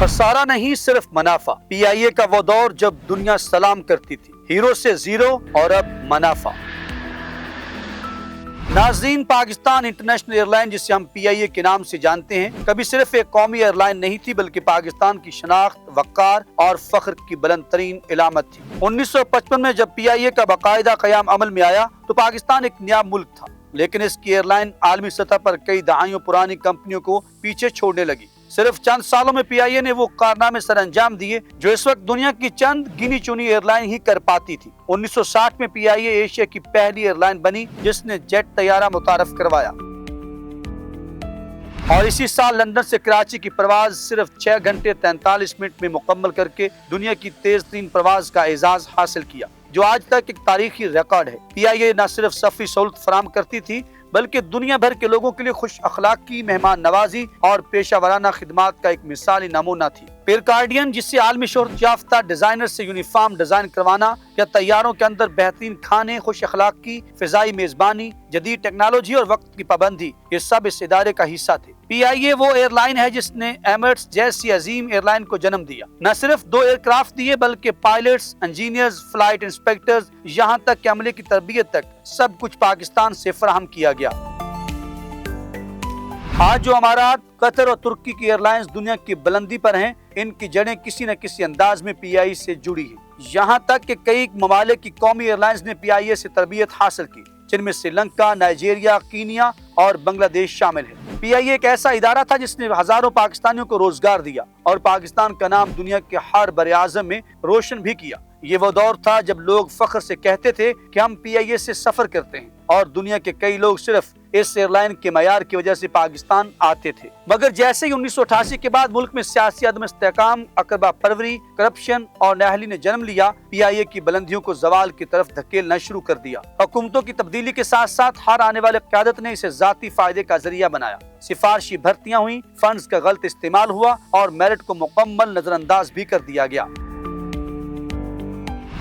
خسارہ نہیں صرف منافع۔ پی آئی اے کا وہ دور جب دنیا سلام کرتی تھی، ہیرو سے زیرو اور اب منافع۔ ناظرین، پاکستان انٹرنیشنل ایئر لائن، جسے ہم پی آئی اے کے نام سے جانتے ہیں، کبھی صرف ایک قومی ایئر لائن نہیں تھی بلکہ پاکستان کی شناخت، وقار اور فخر کی بلند ترین علامت تھی۔ 1955 میں جب پی آئی اے کا باقاعدہ قیام عمل میں آیا تو پاکستان ایک نیا ملک تھا، لیکن اس کی ایئر لائن عالمی سطح پر کئی دہائیوں پرانی کمپنیوں کو پیچھے چھوڑنے لگی۔ صرف چند سالوں میں پی آئی اے نے وہ کارنامے سر انجام دیے جو اس وقت دنیا کی چند گنی چنی ایئر لائن ہی کر پاتی تھی۔ 1960 میں پی آئی اے ایشیا کی پہلی ایئر لائن بنی جس نے جیٹ طیارہ متعارف کروایا، اور اسی سال لندن سے کراچی کی پرواز صرف 6 گھنٹے 43 منٹ میں مکمل کر کے دنیا کی تیز ترین پرواز کا اعزاز حاصل کیا، جو آج تک ایک تاریخی ریکارڈ ہے۔ پی آئی اے نہ صرف سفری سہولت فراہم کرتی تھی بلکہ دنیا بھر کے لوگوں کے لیے خوش اخلاقی، مہمان نوازی اور پیشہ ورانہ خدمات کا ایک مثالی نمونہ تھی۔ پیر کارڈین، جس سے عالمی شہرت یافتہ ڈیزائنر سے یونیفارم ڈیزائن کروانا یا طیاروں کے اندر بہترین کھانے، خوش اخلاقی، فضائی میزبانی، جدید ٹیکنالوجی اور وقت کی پابندی، یہ سب اس ادارے کا حصہ تھے۔ پی آئی اے وہ ایئر لائن ہے جس نے ایمریٹس جیسی عظیم ایئر لائن کو جنم دیا، نہ صرف 2 ایئر کرافٹ دیے بلکہ پائلٹس، انجینئرز، فلائٹ انسپیکٹرز، یہاں تک کہ عملے کی تربیت تک سب کچھ پاکستان سے فراہم کیا گیا۔ آج جو امارات، قطر اور ترکی کی ایئر لائنز دنیا کی بلندی پر ہیں، ان کی جڑیں کسی نہ کسی انداز میں پی آئی اے سے جڑی ہیں۔ یہاں تک کہ کئی ممالک کی قومی ایئر لائنز نے پی آئی اے سے تربیت حاصل کی، جن میں سری لنکا، نائجیریا، کینیا اور بنگلہ دیش شامل ہے۔ پی آئی اے ایک ایسا ادارہ تھا جس نے ہزاروں پاکستانیوں کو روزگار دیا اور پاکستان کا نام دنیا کے ہر بر اعظم میں روشن بھی کیا۔ یہ وہ دور تھا جب لوگ فخر سے کہتے تھے کہ ہم پی آئی اے سے سفر کرتے ہیں، اور دنیا کے کئی لوگ صرف اس ایئر لائن کے معیار کی وجہ سے پاکستان آتے تھے۔ مگر جیسے ہی 1988 کے بعد ملک میں سیاسی عدم استحکام، اقربا پروری، کرپشن اور نااہلی نے جنم لیا، پی آئی اے کی بلندیوں کو زوال کی طرف دھکیلنا شروع کر دیا۔ حکومتوں کی تبدیلی کے ساتھ ساتھ ہر آنے والے قیادت نے اسے ذاتی فائدے کا ذریعہ بنایا۔ سفارشی بھرتیاں ہوئیں، فنڈز کا غلط استعمال ہوا اور میرٹ کو مکمل نظر انداز بھی کر دیا گیا۔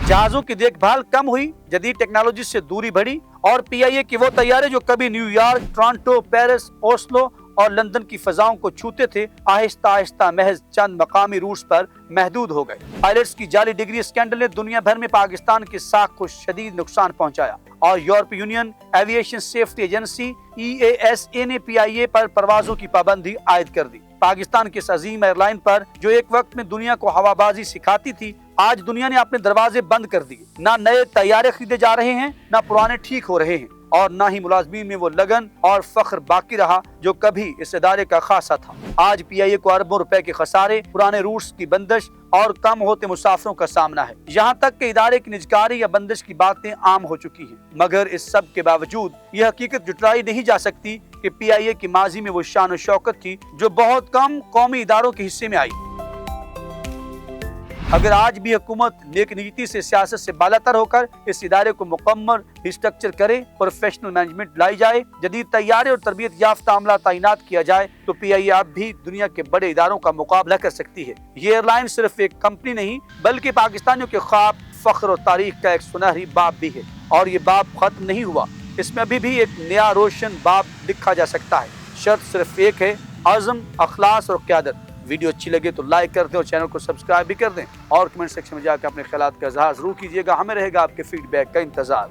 جہازوں کی دیکھ بھال کم ہوئی، جدید ٹیکنالوجی سے دوری بڑھی، اور پی آئی اے کے وہ طیارے جو کبھی new York, Toronto, Paris, Oslo اور لندن کی فضاؤں کو چھوتے تھے، آہستہ آہستہ محض چند مقامی روٹس پر محدود ہو گئے۔ پائلٹس کی جعلی ڈگری اسکینڈل نے دنیا بھر میں پاکستان کی ساکھ کو شدید نقصان پہنچایا، اور یورپی union aviation safety agency EASA نے پی آئی اے پر پروازوں کی پابندی عائد کر دی۔ پاکستان کی اس عظیم ایئر لائن پر جو ایک وقت میں دنیا کو ہوا بازی سکھاتی تھی، آج دنیا نے اپنے دروازے بند کر دیے۔ نہ نئے طیارے خریدے جا رہے ہیں، نہ پرانے ٹھیک ہو رہے ہیں، اور نہ ہی ملازمین میں وہ لگن اور فخر باقی رہا جو کبھی اس ادارے کا خاصہ تھا۔ آج پی آئی اے کو اربوں روپے کے خسارے، پرانے روٹس کی بندش اور کم ہوتے مسافروں کا سامنا ہے، یہاں تک کہ ادارے کی نجکاری یا بندش کی باتیں عام ہو چکی ہیں۔ مگر اس سب کے باوجود یہ حقیقت جٹلائی نہیں جا سکتی کہ پی آئی اے کی ماضی میں وہ شان و شوکت تھی جو بہت کم قومی اداروں کے حصے میں آئی۔ اگر آج بھی حکومت نیک نیتی سے، سیاست سے بالاتر ہو کر اس ادارے کو مکمل ریسٹرکچر کرے، پروفیشنل مینجمنٹ لائی جائے، جدید طیارے اور تربیت یافتہ عملہ تعینات کیا جائے، تو پی آئی اے اب بھی دنیا کے بڑے اداروں کا مقابلہ کر سکتی ہے۔ یہ ایئر لائن صرف ایک کمپنی نہیں بلکہ پاکستانیوں کے خواب، فخر اور تاریخ کا ایک سنہری باب بھی ہے، اور یہ باب ختم نہیں ہوا، اس میں ابھی بھی ایک نیا روشن باب لکھا جا سکتا ہے۔ شرط صرف ایک ہے، عزم، اخلاص اور قیادت۔ ویڈیو اچھی لگے تو لائک کر دیں اور چینل کو سبسکرائب بھی کر دیں، اور کمنٹ سیکشن میں جا کے اپنے خیالات کا اظہار ضرور کیجیے گا۔ ہمیں رہے گا آپ کے فیڈ بیک کا انتظار۔